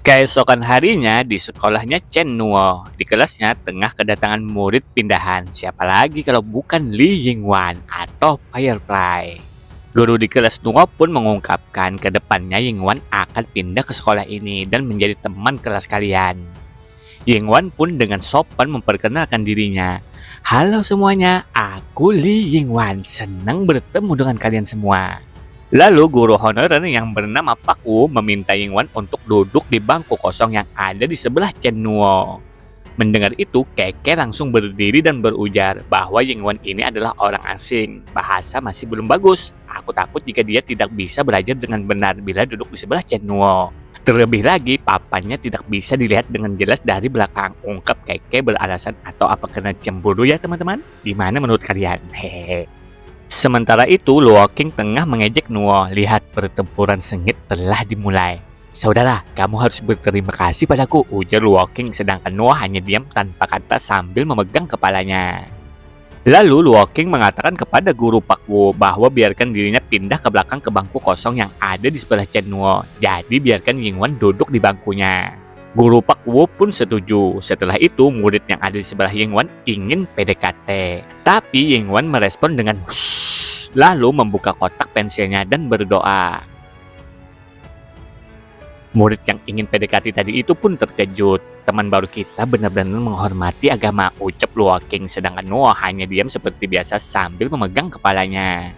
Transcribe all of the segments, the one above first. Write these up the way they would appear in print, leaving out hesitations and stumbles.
Keesokan harinya di sekolahnya Chen Nuo, di kelasnya tengah kedatangan murid pindahan. Siapa lagi kalau bukan Li Yingwan atau Firefly. Guru di kelas Nuo pun mengungkapkan ke depannya Yingwan akan pindah ke sekolah ini dan menjadi teman kelas kalian. Yingwan pun dengan sopan memperkenalkan dirinya. Halo semuanya, aku Li Yingwan, senang bertemu dengan kalian semua. Lalu guru honorer yang bernama Pak Wu meminta Yingwan untuk duduk di bangku kosong yang ada di sebelah Chen Nuo. Mendengar itu, Keke langsung berdiri dan berujar bahwa Yingwan ini adalah orang asing. Bahasa masih belum bagus. Aku takut jika dia tidak bisa belajar dengan benar bila duduk di sebelah Chen Nuo. Terlebih lagi, papanya tidak bisa dilihat dengan jelas dari belakang. Ungkap Keke beralasan, atau apa karena cemburu ya teman-teman? Gimana menurut kalian? Hehehe. Sementara itu, Luo King tengah mengejek Nuo. Lihat, pertempuran sengit telah dimulai. Saudara, kamu harus berterima kasih padaku, ujar Luo King, sedangkan Nuo hanya diam tanpa kata sambil memegang kepalanya. Lalu Luo King mengatakan kepada guru Pak Wu bahwa biarkan dirinya pindah ke belakang ke bangku kosong yang ada di sebelah Chen Nuo. Jadi biarkan Yingwan duduk di bangkunya. Guru Pak Wu pun setuju. Setelah itu, murid yang ada di sebelah Yingwan ingin PDKT. Tapi Yingwan merespon dengan hush, lalu membuka kotak pensilnya dan berdoa. Murid yang ingin PDKT tadi itu pun terkejut. Teman baru kita benar-benar menghormati agama, ucap Luo King, sedangkan Nuo hanya diam seperti biasa sambil memegang kepalanya.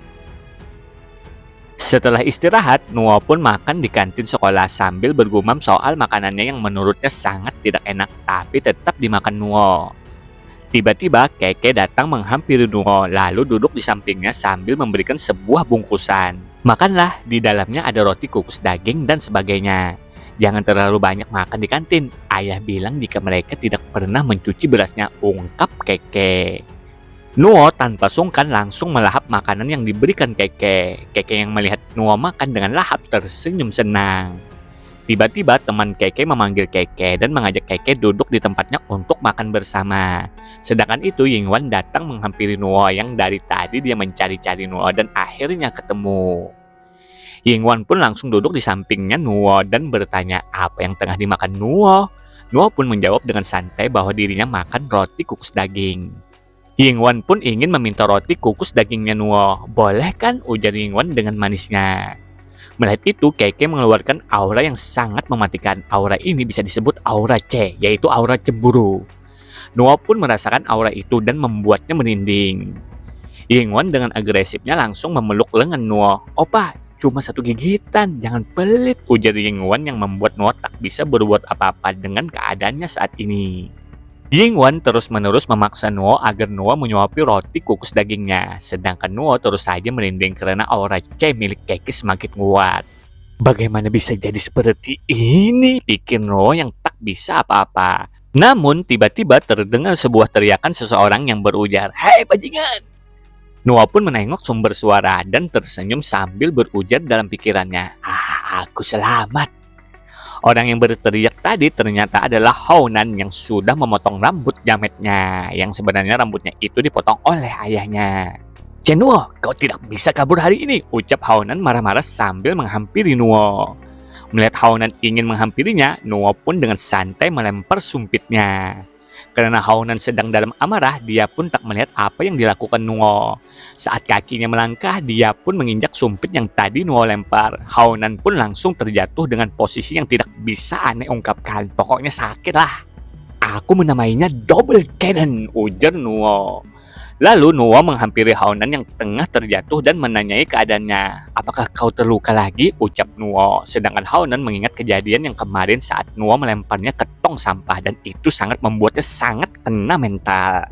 Setelah istirahat, Nuo pun makan di kantin sekolah sambil bergumam soal makanannya yang menurutnya sangat tidak enak, tapi tetap dimakan Nuo. Tiba-tiba Keke datang menghampiri Nuo, lalu duduk di sampingnya sambil memberikan sebuah bungkusan. Makanlah, di dalamnya ada roti kukus daging dan sebagainya. Jangan terlalu banyak makan di kantin. Ayah bilang jika mereka tidak pernah mencuci berasnya, ungkap Keke. Nuo tanpa sungkan langsung melahap makanan yang diberikan Keke. Keke yang melihat Nuo makan dengan lahap tersenyum senang. Tiba-tiba teman Keke memanggil Keke dan mengajak Keke duduk di tempatnya untuk makan bersama. Sedangkan itu Yingwan datang menghampiri Nuo yang dari tadi dia mencari-cari Nuo dan akhirnya ketemu. Yingwan pun langsung duduk di sampingnya Nuo dan bertanya apa yang tengah dimakan Nuo. Nuo pun menjawab dengan santai bahwa dirinya makan roti kukus daging. Yingwan pun ingin meminta roti kukus dagingnya Nuo. Boleh kan, ujar Yingwan dengan manisnya. Melihat itu, Keke mengeluarkan aura yang sangat mematikan. Aura ini bisa disebut aura C, yaitu aura cemburu. Nuo pun merasakan aura itu dan membuatnya merinding. Yingwan dengan agresifnya langsung memeluk lengan Nuo. Opa, cuma satu gigitan, jangan pelit, ujar Yingwan yang membuat Nuo tak bisa berbuat apa-apa dengan keadaannya saat ini. Yingwan terus-menerus memaksa Nuo agar Nuo menyuapi roti kukus dagingnya, sedangkan Nuo terus saja merinding karena aura C milik Keke semakin kuat. Bagaimana bisa jadi seperti ini, pikir Nuo yang tak bisa apa-apa. Namun tiba-tiba terdengar sebuah teriakan seseorang yang berujar, "Hei bajingan!" Nuo pun menengok sumber suara dan tersenyum sambil berujar dalam pikirannya, aku selamat. Orang yang berteriak tadi ternyata adalah Haonan yang sudah memotong rambut jametnya, yang sebenarnya rambutnya itu dipotong oleh ayahnya. Chen Nuo, kau tidak bisa kabur hari ini, ucap Haonan marah-marah sambil menghampiri Nuo. Melihat Haonan ingin menghampirinya, Nuo pun dengan santai melempar sumpitnya. Karena Haonan sedang dalam amarah, dia pun tak melihat apa yang dilakukan Nuo. Saat kakinya melangkah, dia pun menginjak sumpit yang tadi Nuo lempar. Haonan pun langsung terjatuh dengan posisi yang tidak bisa aneh ungkapkan. Pokoknya sakit lah. Aku menamainya double cannon, ujar Nuo. Lalu Nuo menghampiri Haonan yang tengah terjatuh dan menanyai keadaannya. Apakah kau terluka lagi? Ucap Nuo. Sedangkan Haonan mengingat kejadian yang kemarin saat Nuo melemparnya ke tong sampah dan itu sangat membuatnya sangat kena mental.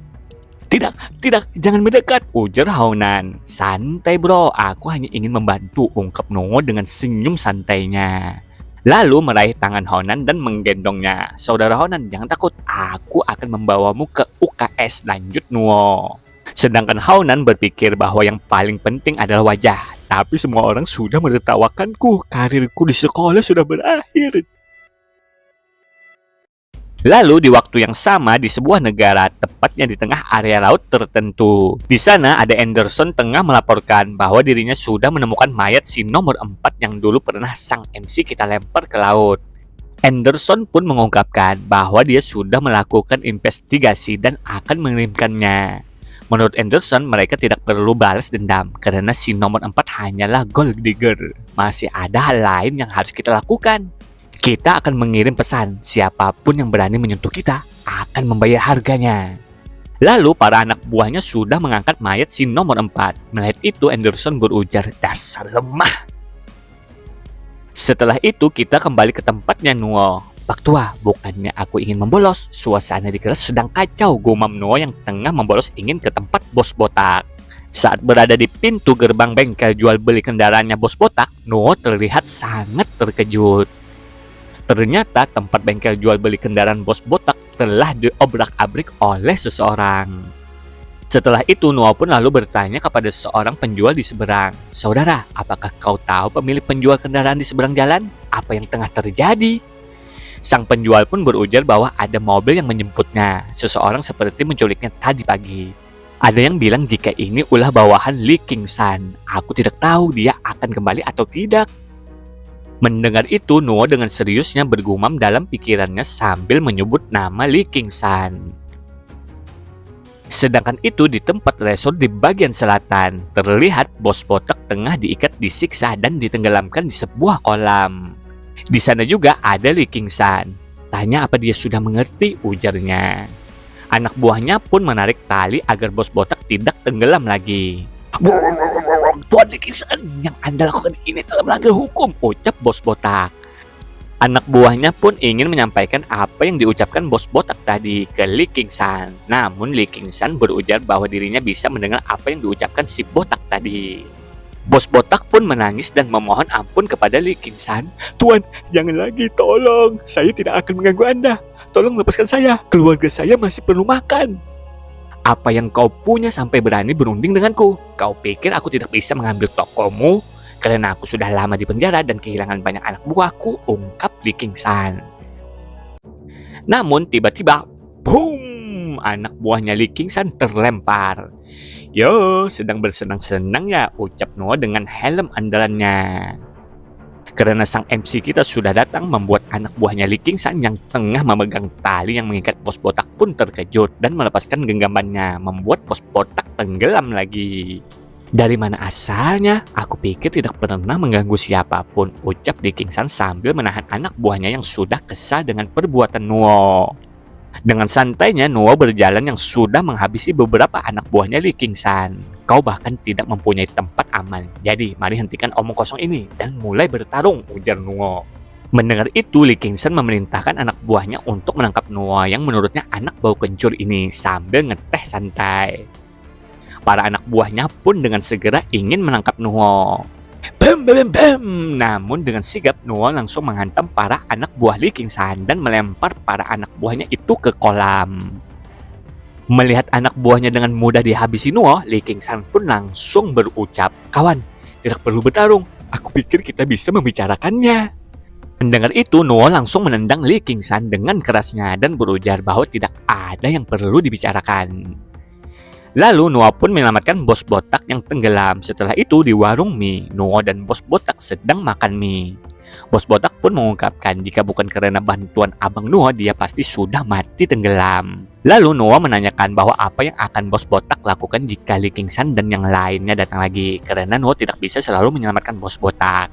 Tidak, jangan mendekat, ujar Haonan. Santai bro, aku hanya ingin membantu, ungkap Nuo dengan senyum santainya. Lalu meraih tangan Haonan dan menggendongnya. Saudara Haonan, jangan takut, aku akan membawamu ke UKS, lanjut Nuo. Sedangkan Haonan berpikir bahwa yang paling penting adalah wajah. Tapi semua orang sudah menertawakanku. Karirku di sekolah sudah berakhir. Lalu di waktu yang sama di sebuah negara, tepatnya di tengah area laut tertentu. Di sana ada Anderson tengah melaporkan bahwa dirinya sudah menemukan mayat si nomor 4 yang dulu pernah sang MC kita lempar ke laut. Anderson pun mengungkapkan bahwa dia sudah melakukan investigasi dan akan mengirimkannya. Menurut Anderson, mereka tidak perlu balas dendam karena si nomor 4 hanyalah gold digger. Masih ada hal lain yang harus kita lakukan. Kita akan mengirim pesan, siapapun yang berani menyentuh kita akan membayar harganya. Lalu para anak buahnya sudah mengangkat mayat si nomor 4. Melihat itu, Anderson berujar, "Dasar lemah." Setelah itu kita kembali ke tempatnya Nuo. "Pak tua, bukannya aku ingin membolos. Suasana di kelas sedang kacau," gumam Nuo yang tengah membolos ingin ke tempat bos botak. Saat berada di pintu gerbang bengkel jual beli kendaraannya bos botak, Nuo terlihat sangat terkejut. Ternyata tempat bengkel jual beli kendaraan bos botak telah diobrak-abrik oleh seseorang. Setelah itu, Nuo pun lalu bertanya kepada seorang penjual di seberang, "Saudara, apakah kau tahu pemilik penjual kendaraan di seberang jalan? Apa yang tengah terjadi?" Sang penjual pun berujar bahwa ada mobil yang menjemputnya. Seseorang seperti menculiknya tadi pagi. Ada yang bilang jika ini ulah bawahan Li Qingshan. Aku tidak tahu dia akan kembali atau tidak. Mendengar itu, Nuo dengan seriusnya bergumam dalam pikirannya sambil menyebut nama Li Qingshan. Sedangkan itu di tempat resort di bagian selatan, terlihat bos botak tengah diikat, disiksa, dan ditenggelamkan di sebuah kolam. Di sana juga ada Li Qingshan. "Tanya apa dia sudah mengerti," ujarnya. Anak buahnya pun menarik tali agar bos botak tidak tenggelam lagi. "Tuan Li Qingshan, yang Anda lakukan ini telah melanggar hukum," ucap bos botak. Anak buahnya pun ingin menyampaikan apa yang diucapkan bos botak tadi ke Li Qingshan. Namun Li Qingshan berujar bahwa dirinya bisa mendengar apa yang diucapkan si botak tadi. Bos botak pun menangis dan memohon ampun kepada Li Qingshan. "Tuan, jangan lagi, tolong. Saya tidak akan mengganggu Anda. Tolong lepaskan saya. Keluarga saya masih perlu makan." "Apa yang kau punya sampai berani berunding denganku? Kau pikir aku tidak bisa mengambil tokomu? Karena aku sudah lama di penjara dan kehilangan banyak anak buahku," ungkap Li Qingshan. Namun tiba-tiba, boom! Anak buahnya Li Qingshan terlempar. "Yo, sedang bersenang-senang ya," ucap Nuo dengan helm andalannya. Karena sang MC kita sudah datang, membuat anak buahnya Li Qingshan yang tengah memegang tali yang mengikat bos botak pun terkejut dan melepaskan genggamannya, membuat bos botak tenggelam lagi. "Dari mana asalnya? Aku pikir tidak pernah mengganggu siapapun," ucap Li Qingshan sambil menahan anak buahnya yang sudah kesal dengan perbuatan Nuo. Dengan santainya Nuo berjalan yang sudah menghabisi beberapa anak buahnya Li Qingshan. "Kau bahkan tidak mempunyai tempat aman. Jadi mari hentikan omong kosong ini dan mulai bertarung," ujar Nuo. Mendengar itu, Li Qingshan memerintahkan anak buahnya untuk menangkap Nuo yang menurutnya anak bau kencur ini sambil ngeteh santai. Para anak buahnya pun dengan segera ingin menangkap Nuo. Bam, bam, bam. Namun dengan sigap Nuo langsung menghantam para anak buah Li Qingshan dan melempar para anak buahnya itu ke kolam. Melihat anak buahnya dengan mudah dihabisi Nuo, Li Qingshan pun langsung berucap, "Kawan, tidak perlu bertarung. Aku pikir kita bisa membicarakannya." Mendengar itu, Nuo langsung menendang Li Qingshan dengan kerasnya dan berujar bahwa tidak ada yang perlu dibicarakan. Lalu Nuo pun menyelamatkan bos botak yang tenggelam. Setelah itu di warung mie, Nuo dan bos botak sedang makan mie. Bos botak pun mengungkapkan jika bukan karena bantuan abang Nuo, dia pasti sudah mati tenggelam. Lalu Nuo menanyakan bahwa apa yang akan bos botak lakukan jika Li Qingshan dan yang lainnya datang lagi, karena Nuo tidak bisa selalu menyelamatkan bos botak.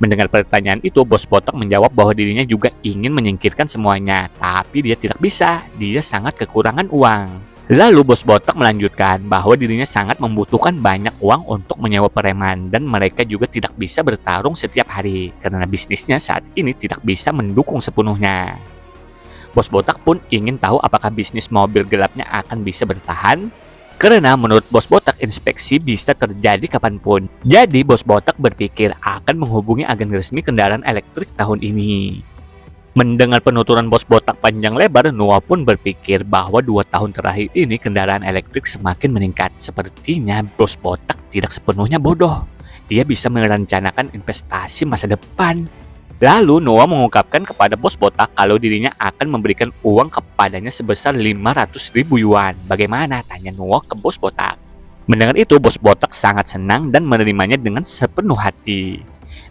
Mendengar pertanyaan itu, bos botak menjawab bahwa dirinya juga ingin menyingkirkan semuanya, tapi dia tidak bisa. Dia sangat kekurangan uang. Lalu bos botak melanjutkan bahwa dirinya sangat membutuhkan banyak uang untuk menyewa preman dan mereka juga tidak bisa bertarung setiap hari karena bisnisnya saat ini tidak bisa mendukung sepenuhnya. Bos botak pun ingin tahu apakah bisnis mobil gelapnya akan bisa bertahan karena menurut bos botak inspeksi bisa terjadi kapanpun. Jadi bos botak berpikir akan menghubungi agen resmi kendaraan elektrik tahun ini. Mendengar penuturan bos botak panjang lebar, Nuo pun berpikir bahwa 2 tahun terakhir ini kendaraan elektrik semakin meningkat. Sepertinya bos botak tidak sepenuhnya bodoh. Dia bisa merencanakan investasi masa depan. Lalu Nuo mengungkapkan kepada bos botak kalau dirinya akan memberikan uang kepadanya sebesar 500.000 yuan. "Bagaimana?" tanya Nuo ke bos botak. Mendengar itu, bos botak sangat senang dan menerimanya dengan sepenuh hati.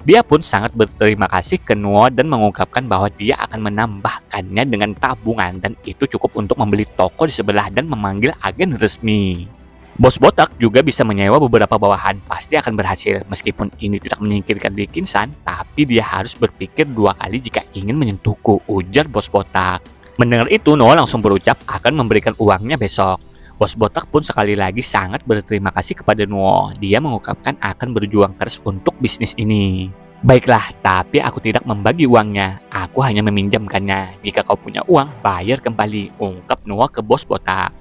Dia pun sangat berterima kasih ke Nuo dan mengungkapkan bahwa dia akan menambahkannya dengan tabungan dan itu cukup untuk membeli toko di sebelah dan memanggil agen resmi. Bos botak juga bisa menyewa beberapa bawahan, pasti akan berhasil. Meskipun ini tidak menyingkirkan Dickinson, tapi dia harus berpikir 2 kali jika ingin menyentuhku, ujar bos botak. Mendengar itu, Nuo langsung berucap akan memberikan uangnya besok. Bos botak pun sekali lagi sangat berterima kasih kepada Nuo. Dia mengungkapkan akan berjuang keras untuk bisnis ini. Baiklah, tapi aku tidak membagi uangnya. Aku hanya meminjamkannya. Jika kau punya uang, bayar kembali, ungkap Nuo ke bos botak.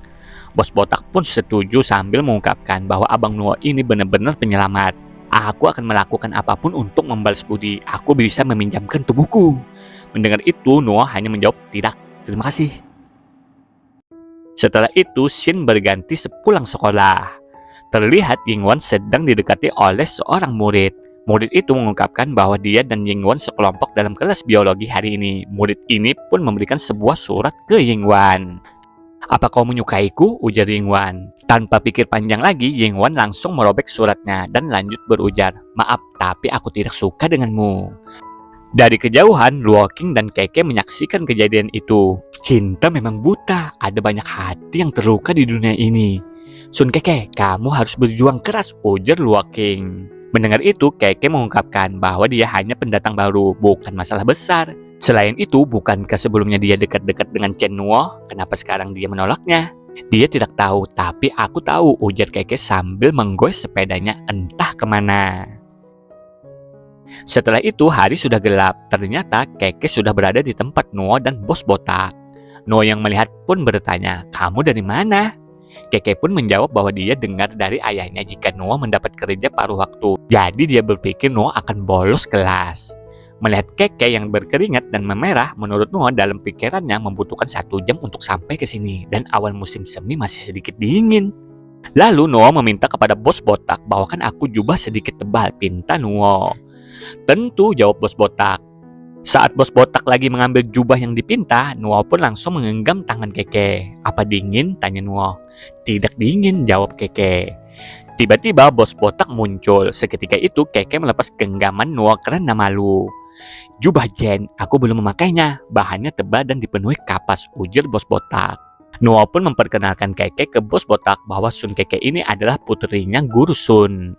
Bos botak pun setuju sambil mengungkapkan bahwa abang Nuo ini benar-benar penyelamat. Aku akan melakukan apapun untuk membalas budi. Aku bisa meminjamkan tubuhku. Mendengar itu, Nuo hanya menjawab tidak. Terima kasih. Setelah itu, Shin berganti sepulang sekolah. Terlihat Yingwan sedang didekati oleh seorang murid. Murid itu mengungkapkan bahwa dia dan Yingwan sekelompok dalam kelas biologi hari ini. Murid ini pun memberikan sebuah surat ke Yingwan. Apa kau menyukaiku? Ujar Yingwan. Tanpa pikir panjang lagi, Yingwan langsung merobek suratnya dan lanjut berujar, maaf, tapi aku tidak suka denganmu. Dari kejauhan, Luo Qing dan Keke menyaksikan kejadian itu. Cinta memang buta, ada banyak hati yang terluka di dunia ini. Sun Keke, kamu harus berjuang keras, ujar Luo Qing. Mendengar itu, Keke mengungkapkan bahwa dia hanya pendatang baru, bukan masalah besar. Selain itu, bukankah sebelumnya dia dekat-dekat dengan Chen Nuo? Kenapa sekarang dia menolaknya? Dia tidak tahu, tapi aku tahu, ujar Keke sambil menggoes sepedanya entah kemana. Setelah itu hari sudah gelap, ternyata Keke sudah berada di tempat Nuo dan bos botak. Nuo yang melihat pun bertanya, kamu dari mana? Keke pun menjawab bahwa dia dengar dari ayahnya jika Nuo mendapat kerja paruh waktu. Jadi dia berpikir Nuo akan bolos kelas. Melihat Keke yang berkeringat dan memerah, menurut Nuo dalam pikirannya membutuhkan 1 jam untuk sampai ke sini dan awal musim semi masih sedikit dingin. Lalu Nuo meminta kepada bos botak, bawakan aku jubah sedikit tebal, pinta Nuo. Tentu, jawab bos botak. Saat bos botak lagi mengambil jubah yang dipinta, Nuo pun langsung menggenggam tangan Keke. Apa dingin? Tanya Nuo. Tidak dingin, jawab Keke. Tiba-tiba bos botak muncul. Seketika itu Keke melepas genggaman Nuo karena malu. Jubah Jen, aku belum memakainya. Bahannya tebal dan dipenuhi kapas, ujar bos botak. Nuo pun memperkenalkan Keke ke bos botak bahwa Sun Keke ini adalah putrinya Guru Sun.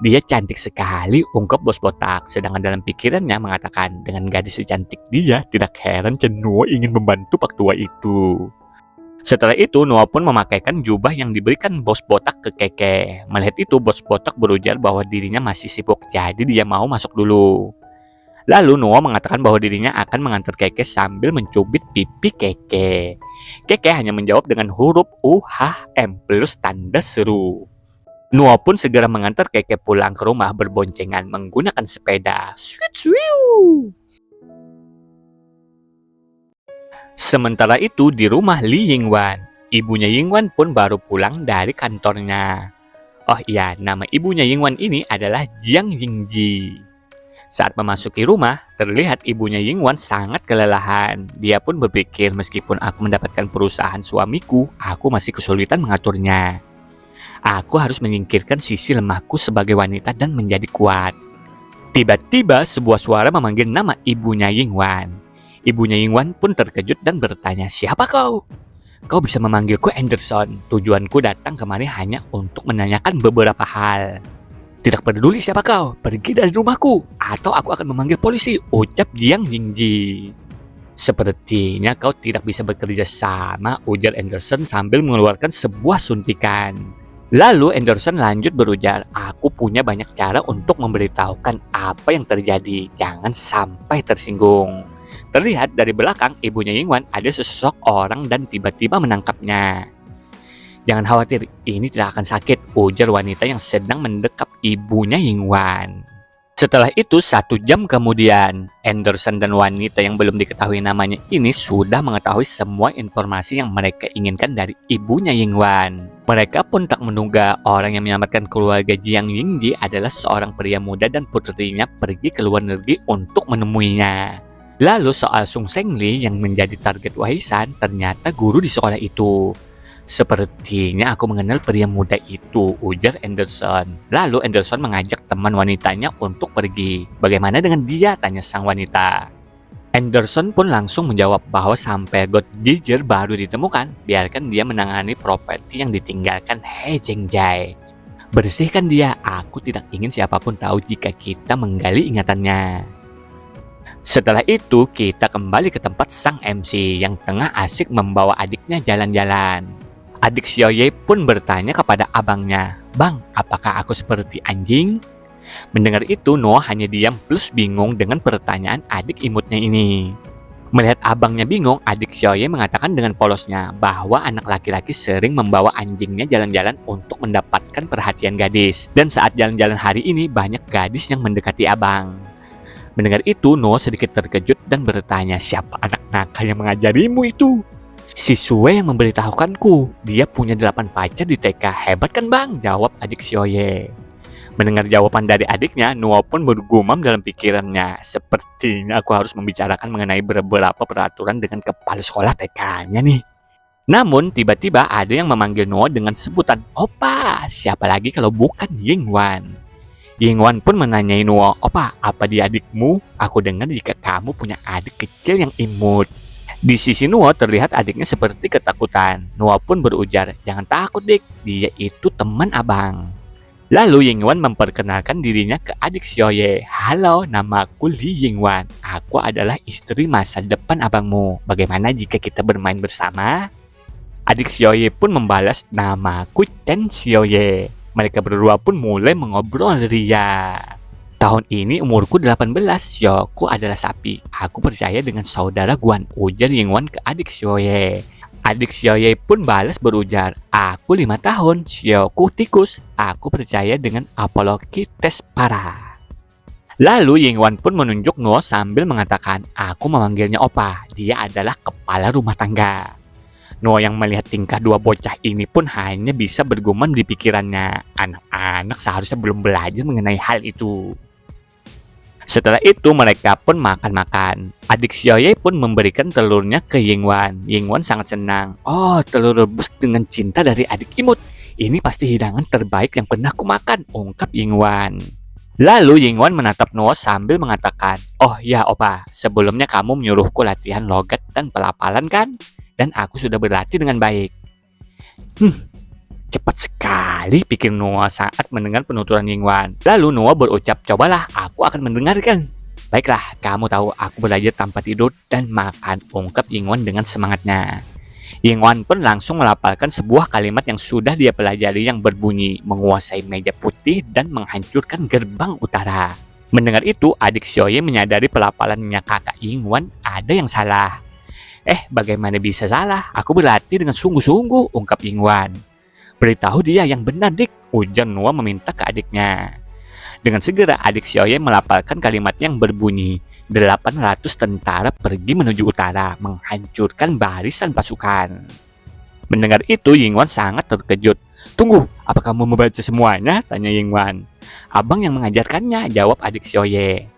Dia cantik sekali, ungkap bos botak. Sedangkan dalam pikirannya mengatakan, dengan gadis secantik dia, tidak heran Chen Nuo ingin membantu pak tua itu. Setelah itu, Nuo pun memakaikan jubah yang diberikan bos botak ke Keke. Melihat itu, bos botak berujar bahwa dirinya masih sibuk, jadi dia mau masuk dulu. Lalu Nuo mengatakan bahwa dirinya akan mengantar Keke sambil mencubit pipi Keke. Keke hanya menjawab dengan huruf UHM plus tanda seru. Nuo pun segera mengantar Keke pulang ke rumah berboncengan menggunakan sepeda. Sementara itu di rumah Li Yingwan, ibunya Yingwan pun baru pulang dari kantornya. Oh iya, nama ibunya Yingwan ini adalah Jiang Yingji. Saat memasuki rumah, terlihat ibunya Yingwan sangat kelelahan. Dia pun berpikir meskipun aku mendapatkan perusahaan suamiku, aku masih kesulitan mengaturnya. Aku harus menyingkirkan sisi lemahku sebagai wanita dan menjadi kuat. Tiba-tiba sebuah suara memanggil nama ibunya Yingwan. Ibunya Yingwan pun terkejut dan bertanya, siapa kau? Kau bisa memanggilku Anderson. Tujuanku datang kemari hanya untuk menanyakan beberapa hal. Tidak peduli siapa kau, pergi dari rumahku, atau aku akan memanggil polisi, ucap Jiang Yingji. Sepertinya kau tidak bisa bekerja sama, ujar Anderson sambil mengeluarkan sebuah suntikan. Lalu Anderson lanjut berujar, aku punya banyak cara untuk memberitahukan apa yang terjadi, jangan sampai tersinggung. Terlihat dari belakang ibunya Yingwan ada sesosok orang dan tiba-tiba menangkapnya. Jangan khawatir, ini tidak akan sakit, ujar wanita yang sedang mendekap ibunya Yingwan. Setelah itu 1 jam kemudian, Anderson dan wanita yang belum diketahui namanya ini sudah mengetahui semua informasi yang mereka inginkan dari ibunya Yingwan. Mereka pun tak menduga orang yang menyelamatkan keluarga Jiang Yingji adalah seorang pria muda dan putrinya pergi ke luar negeri untuk menemuinya. Lalu soal Sung Sengli yang menjadi target warisan ternyata guru di sekolah itu. Sepertinya aku mengenal pria muda itu, ujar Anderson. Lalu Anderson mengajak teman wanitanya untuk pergi. Bagaimana dengan dia? Tanya sang wanita. Anderson pun langsung menjawab bahwa sampai God Giger baru ditemukan, biarkan dia menangani properti yang ditinggalkan He Zhengjie. Bersihkan dia, aku tidak ingin siapapun tahu jika kita menggali ingatannya. Setelah itu, kita kembali ke tempat sang MC yang tengah asik membawa adiknya jalan-jalan. Adik Xiaoye pun bertanya kepada abangnya, "Bang, apakah aku seperti anjing?" Mendengar itu, Noah hanya diam plus bingung dengan pertanyaan adik imutnya ini. Melihat abangnya bingung, adik Xiaoye mengatakan dengan polosnya bahwa anak laki-laki sering membawa anjingnya jalan-jalan untuk mendapatkan perhatian gadis. Dan saat jalan-jalan hari ini, banyak gadis yang mendekati abang. Mendengar itu, Noah sedikit terkejut dan bertanya, "Siapa anak nakal yang mengajarimu itu?" "Siswa yang memberitahukanku, dia punya 8 pacar di TK. Hebat kan bang?" jawab adik Xiaoye. Mendengar jawaban dari adiknya, Noah pun bergumam dalam pikirannya. Sepertinya aku harus membicarakan mengenai beberapa peraturan dengan kepala sekolah TK-nya nih. Namun, tiba-tiba ada yang memanggil Noah dengan sebutan Opa. Siapa lagi kalau bukan Yingwan. Yingwan pun menanyai Noah, "Opa, apa dia adikmu? Aku dengar jika kamu punya adik kecil yang imut." Di sisi Noah terlihat adiknya seperti ketakutan. Noah pun berujar, "Jangan takut dik, dia itu teman abang." Lalu Yingwan memperkenalkan dirinya ke adik Xiaoye. "Halo, namaku Li Yingwan. Aku adalah istri masa depan abangmu. Bagaimana jika kita bermain bersama?" Adik Xiaoye pun membalas, "Namaku Chen Xiaoye." Mereka berdua pun mulai mengobrol ria. "Tahun ini umurku 18, Xiaoku adalah sapi. Aku percaya dengan saudara Guan," ujar Yingwan ke adik Xiaoye. Adik Xiaoye pun balas berujar, "Aku 5 tahun, Xiaoku tikus. Aku percaya dengan Apolokites para." Lalu Yingwan pun menunjuk Noah sambil mengatakan, "Aku memanggilnya Opa. Dia adalah kepala rumah tangga." Noah yang melihat tingkah dua bocah ini pun hanya bisa bergumam di pikirannya. Anak-anak seharusnya belum belajar mengenai hal itu. Setelah itu mereka pun makan-makan. Adik Xiaoye pun memberikan telurnya ke Yingwan. Yingwan sangat senang. "Oh, telur rebus dengan cinta dari adik imut. Ini pasti hidangan terbaik yang pernah aku makan," ungkap Yingwan. Lalu Yingwan menatap Noah sambil mengatakan, "Oh ya opa, sebelumnya kamu menyuruhku latihan logat dan pelafalan kan? Dan aku sudah berlatih dengan baik." Cepat sekali, pikir Noah saat mendengar penuturan Yingwan. Lalu Noah berucap, "Cobalah, aku akan mendengarkan." "Baiklah, kamu tahu aku belajar tanpa tidur dan makan," ungkap Yingwan dengan semangatnya. Yingwan pun langsung melafalkan sebuah kalimat yang sudah dia pelajari yang berbunyi, "Menguasai meja putih dan menghancurkan gerbang utara." Mendengar itu, adik Xiaoye menyadari pelafalannya kakak Yingwan ada yang salah. Bagaimana bisa salah? Aku berlatih dengan sungguh-sungguh, ungkap Yingwan. "Beritahu dia yang benar, dik," ujar Noah meminta ke adiknya. Dengan segera adik Xiaoye melafalkan kalimat yang berbunyi, 800 tentara pergi menuju utara, menghancurkan barisan pasukan. Mendengar itu, Yingwan sangat terkejut. "Tunggu, apa kamu membaca semuanya?" tanya Yingwan. "Abang yang mengajarkannya," jawab adik Xiaoye.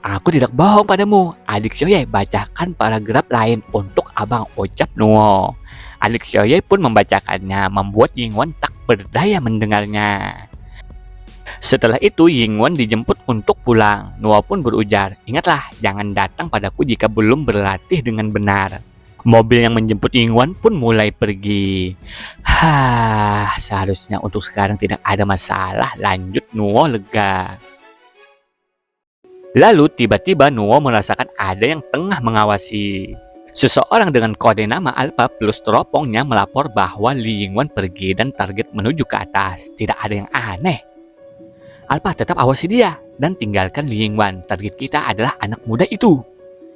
Aku tidak bohong padamu. Adik Xiaoye, bacakan paragraf lain untuk abang," ucap Noah. Adik Xiaoye pun membacakannya, membuat Yingwan tak berdaya mendengarnya. Setelah itu, Yingwan dijemput untuk pulang. Noah pun berujar, "Ingatlah, jangan datang padaku jika belum berlatih dengan benar." Mobil yang menjemput Yingwan pun mulai pergi. Seharusnya untuk sekarang tidak ada masalah, lanjut Noah lega. Lalu tiba-tiba Noah merasakan ada yang tengah mengawasi. Seseorang dengan kode nama Alpha plus teropongnya melapor bahwa Li Yingwan pergi dan target menuju ke atas. Tidak ada yang aneh. "Alpha, tetap awasi dia dan tinggalkan Li Yingwan. Target kita adalah anak muda itu."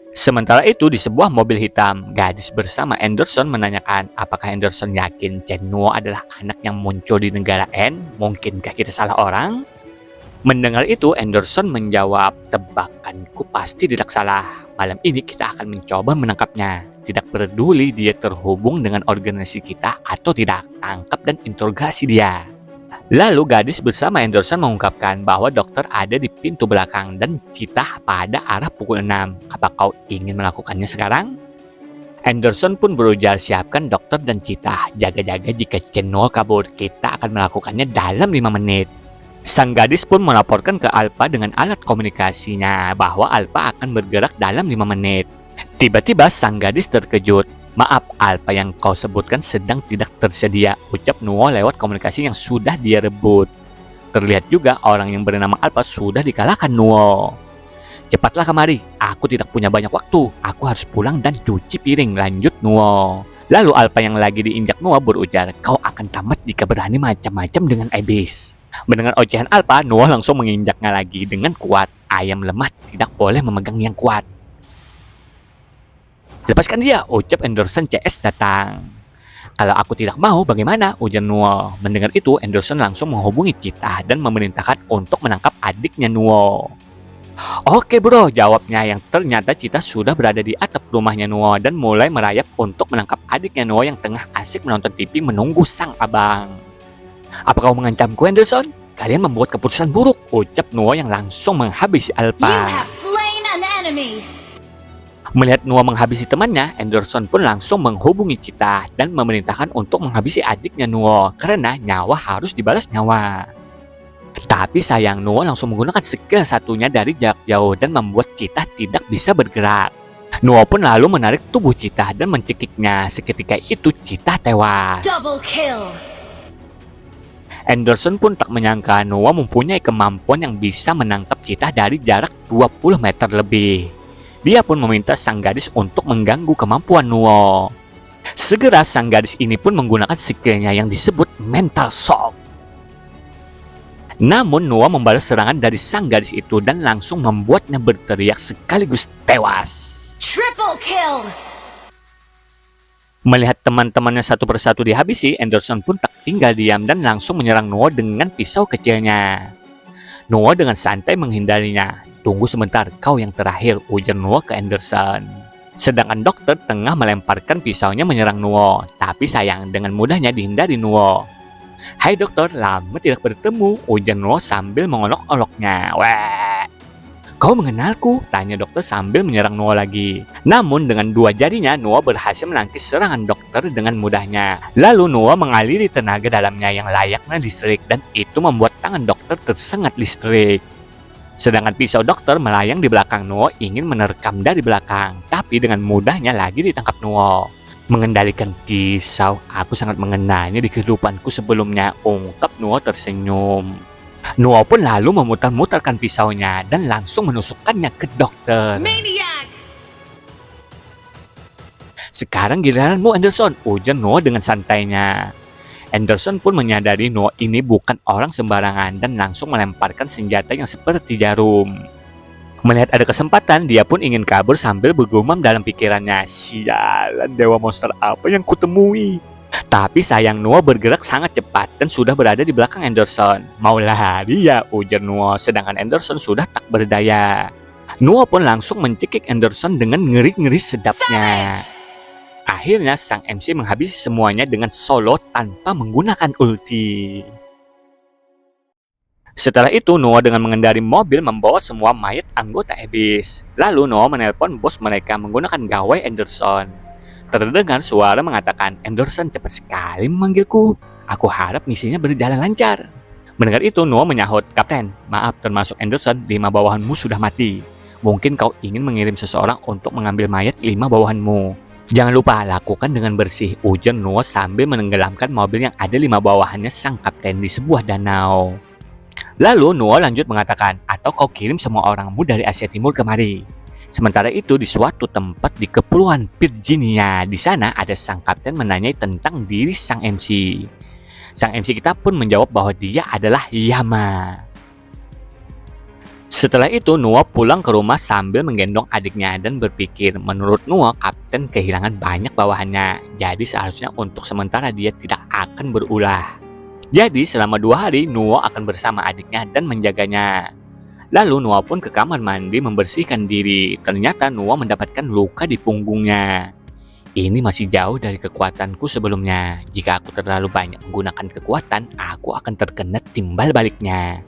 Sementara itu di sebuah mobil hitam, gadis bersama Anderson menanyakan apakah Anderson yakin Chen Nuo adalah anak yang muncul di negara N. Mungkinkah kita salah orang? Mendengar itu, Anderson menjawab, "Tebakanku pasti tidak salah. Malam ini kita akan mencoba menangkapnya. Tidak peduli dia terhubung dengan organisasi kita atau tidak, tangkap dan interogasi dia." Lalu gadis bersama Anderson mengungkapkan bahwa dokter ada di pintu belakang dan kita pada arah pukul 6. "Apa kau ingin melakukannya sekarang?" Anderson pun berujar, siapkan dokter dan Cita. Jaga-jaga jika Chenua kabur, kita akan melakukannya dalam 5 menit. Sang gadis pun melaporkan ke Alpha dengan alat komunikasinya bahwa Alpha akan bergerak dalam 5 menit. Tiba-tiba sang gadis terkejut. Maaf, Alpha yang kau sebutkan sedang tidak tersedia, ucap Nuo lewat komunikasi yang sudah dia rebut. Terlihat juga orang yang bernama Alpha sudah dikalahkan Nuo. Cepatlah kemari, aku tidak punya banyak waktu. Aku harus pulang dan cuci piring, lanjut Nuo. Lalu Alpha yang lagi diinjak Nuo berujar, kau akan tamat jika berani macam-macam dengan Abyss. Mendengar ocehan Alpha, Nuo langsung menginjaknya lagi dengan kuat. Ayam lemah tidak boleh memegang yang kuat. Lepaskan dia, ucap Anderson CS datang. Kalau aku tidak mau, bagaimana? Ujar Nuo. Mendengar itu, Anderson langsung menghubungi Cita dan memerintahkan untuk menangkap adiknya Nuo. Oke bro, jawabnya, yang ternyata Cita sudah berada di atap rumahnya Nuo dan mulai merayap untuk menangkap adiknya Nuo yang tengah asik menonton TV menunggu sang abang. Apa kau mengancamku, Anderson? Kalian membuat keputusan buruk, ucap Nuo yang langsung menghabisi Alpha. Melihat Nuo menghabisi temannya, Anderson pun langsung menghubungi Cita dan memerintahkan untuk menghabisi adiknya Nuo karena nyawa harus dibalas nyawa. Tapi sayang, Nuo langsung menggunakan skill satunya dari jarak jauh dan membuat Cita tidak bisa bergerak. Nuo pun lalu menarik tubuh Cita dan mencekiknya. Seketika itu Cita tewas. Double kill. Anderson pun tak menyangka Nuo mempunyai kemampuan yang bisa menangkap Cita dari jarak 20 meter lebih. Dia pun meminta sang gadis untuk mengganggu kemampuan Nuo. Segera sang gadis ini pun menggunakan skillnya yang disebut Mental Shock. Namun Nuo membalas serangan dari sang gadis itu dan langsung membuatnya berteriak sekaligus tewas. Triple kill. Melihat teman-temannya satu persatu dihabisi, Anderson pun tak tinggal diam dan langsung menyerang Nuo dengan pisau kecilnya. Nuo dengan santai menghindarinya. Tunggu sebentar, kau yang terakhir, ujar Nuo ke Anderson. Sedangkan dokter tengah melemparkan pisaunya menyerang Nuo, tapi sayang dengan mudahnya dihindari Nuo. Hai dokter, lama tidak bertemu, ujar Nuo sambil mengolok-oloknya. Wah, kau mengenalku? Tanya dokter sambil menyerang Nuo lagi. Namun dengan dua jarinya, Nuo berhasil menangkis serangan dokter dengan mudahnya. Lalu Nuo mengaliri tenaga dalamnya yang layaknya listrik dan itu membuat tangan dokter tersengat listrik. Sedangkan pisau dokter melayang di belakang Nuo ingin menerkam dari belakang, tapi dengan mudahnya lagi ditangkap Nuo. Mengendalikan pisau, aku sangat mengenalnya di kehidupanku sebelumnya, ungkap Nuo tersenyum. Nuo pun lalu memutar-mutarkan pisaunya dan langsung menusukkannya ke dokter. Maniac. Sekarang giliranmu, Anderson, ujar Nuo dengan santainya. Anderson pun menyadari Nuo ini bukan orang sembarangan dan langsung melemparkan senjata yang seperti jarum. Melihat ada kesempatan, dia pun ingin kabur sambil bergumam dalam pikirannya. Sialan, dewa monster apa yang kutemui? Tapi sayang, Nuo bergerak sangat cepat dan sudah berada di belakang Anderson. Mau lari ya, ujar Nuo, sedangkan Anderson sudah tak berdaya. Nuo pun langsung mencekik Anderson dengan ngeri-ngeri sedapnya. Akhirnya sang MC menghabisi semuanya dengan solo tanpa menggunakan ulti. Setelah itu, Nuo dengan mengendari mobil membawa semua mayat anggota Abyss. Lalu Nuo menelpon bos mereka menggunakan gawai Anderson. Terdengar suara mengatakan, Anderson cepat sekali memanggilku. Aku harap misinya berjalan lancar. Mendengar itu, Nuo menyahut, Kapten, maaf termasuk Anderson, 5 bawahanmu sudah mati. Mungkin kau ingin mengirim seseorang untuk mengambil mayat 5 bawahanmu. Jangan lupa lakukan dengan bersih, ujar Nuo sambil menenggelamkan mobil yang ada 5 bawahannya sang kapten di sebuah danau. Lalu Nuo lanjut mengatakan, atau kau kirim semua orangmu dari Asia Timur kemari. Sementara itu di suatu tempat di Kepulauan Virginia, di sana ada sang kapten menanyai tentang diri sang MC. Sang MC kita pun menjawab bahwa dia adalah Yama. Setelah itu Nuo pulang ke rumah sambil menggendong adiknya dan berpikir, menurut Nuo kapten kehilangan banyak bawahannya, jadi seharusnya untuk sementara dia tidak akan berulah. Jadi selama 2 hari Nuo akan bersama adiknya dan menjaganya. Lalu Nuo pun ke kamar mandi membersihkan diri. Ternyata Nuo mendapatkan luka di punggungnya. Ini masih jauh dari kekuatanku sebelumnya. Jika aku terlalu banyak menggunakan kekuatan, aku akan terkena timbal baliknya.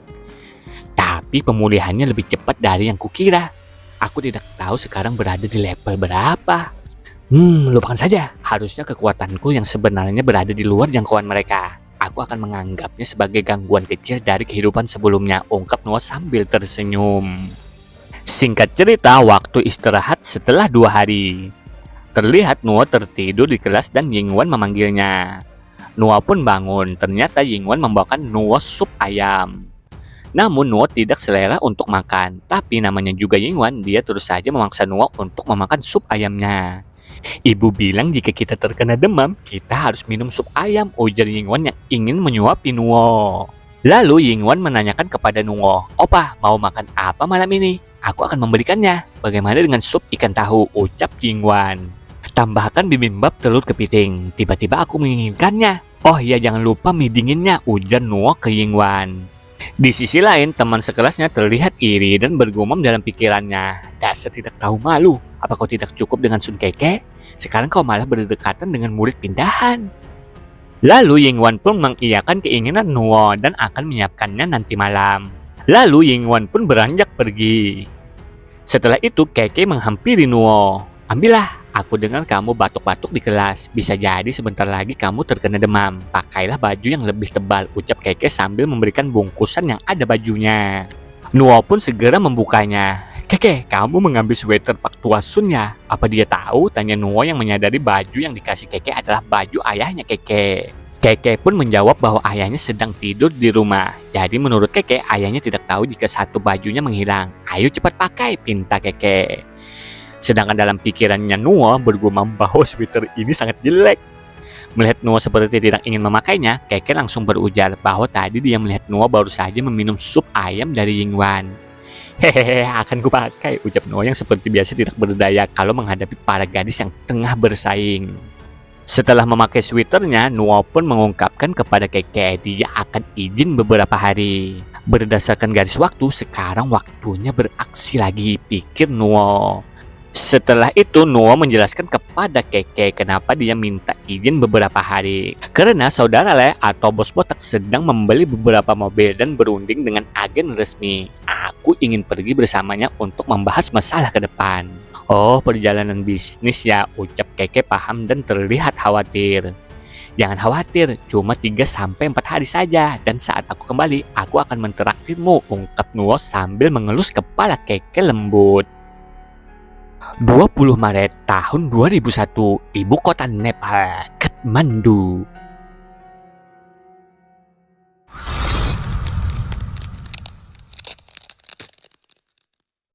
Tapi pemulihannya lebih cepat dari yang kukira. Aku tidak tahu sekarang berada di level berapa. Lupakan saja. Harusnya kekuatanku yang sebenarnya berada di luar jangkauan mereka. Aku akan menganggapnya sebagai gangguan kecil dari kehidupan sebelumnya, ungkap Noah sambil tersenyum. Singkat cerita, waktu istirahat setelah 2 hari. Terlihat Noah tertidur di kelas dan Yingwan memanggilnya. Noah pun bangun, ternyata Yingwan membawakan Noah sup ayam. Namun Noah tidak selera untuk makan, tapi namanya juga Yingwan, dia terus saja memaksa Noah untuk memakan sup ayamnya. Ibu bilang jika kita terkena demam, kita harus minum sup ayam, ujar Yingwan yang ingin menyuapi Nuo. Lalu Yingwan menanyakan kepada Nuo, "Opa, mau makan apa malam ini? Aku akan memberikannya. Bagaimana dengan sup ikan tahu?" ucap Yingwan. "Tambahkan bibimbap telur kepiting. Tiba-tiba aku menginginkannya. Oh iya, jangan lupa mie dinginnya," ujar Nuo ke Yingwan. Di sisi lain, teman sekelasnya terlihat iri dan bergumam dalam pikirannya. "Dasar tidak tahu malu. Apa kau tidak cukup dengan Sun Keke? Sekarang kau malah berdekatan dengan murid pindahan." Lalu Yingwan pun mengiyakan keinginan Nuo dan akan menyiapkannya nanti malam. Lalu Yingwan pun beranjak pergi. Setelah itu Keke menghampiri Nuo. "Ambillah, aku dengar kamu batuk-batuk di kelas. Bisa jadi sebentar lagi kamu terkena demam. Pakailah baju yang lebih tebal," ucap Keke sambil memberikan bungkusan yang ada bajunya. Nuo pun segera membukanya. "Keke, kamu mengambil sweater Pak Tua Sun ya? Apa dia tahu?" tanya Nuo yang menyadari baju yang dikasih Keke adalah baju ayahnya Keke. Keke pun menjawab bahwa ayahnya sedang tidur di rumah. Jadi menurut Keke, ayahnya tidak tahu jika satu bajunya menghilang. "Ayo cepat pakai," pinta Keke. Sedangkan dalam pikirannya Nuo bergumam bahwa sweater ini sangat jelek. Melihat Nuo seperti tidak ingin memakainya, Keke langsung berujar bahwa tadi dia melihat Nuo baru saja meminum sup ayam dari Yingwan. "Hehehe, akan kupakai," ucap Nuo yang seperti biasa tidak berdaya kalau menghadapi para gadis yang tengah bersaing. Setelah memakai sweaternya, Nuo pun mengungkapkan kepada Keke dia akan izin beberapa hari. Berdasarkan garis waktu, sekarang waktunya beraksi lagi, pikir Nuo. Setelah itu Nuo menjelaskan kepada Keke kenapa dia minta izin beberapa hari. Karena saudara Le atau bos botak sedang membeli beberapa mobil dan berunding dengan agen resmi. Aku ingin pergi bersamanya untuk membahas masalah ke depan. "Oh, perjalanan bisnis ya," ucap Keke paham dan terlihat khawatir. "Jangan khawatir, cuma 3-4 hari saja. Dan saat aku kembali, aku akan mentraktirmu," ungkap Nuo sambil mengelus kepala Keke lembut. 20 Maret tahun 2001, ibu kota Nepal, Kathmandu.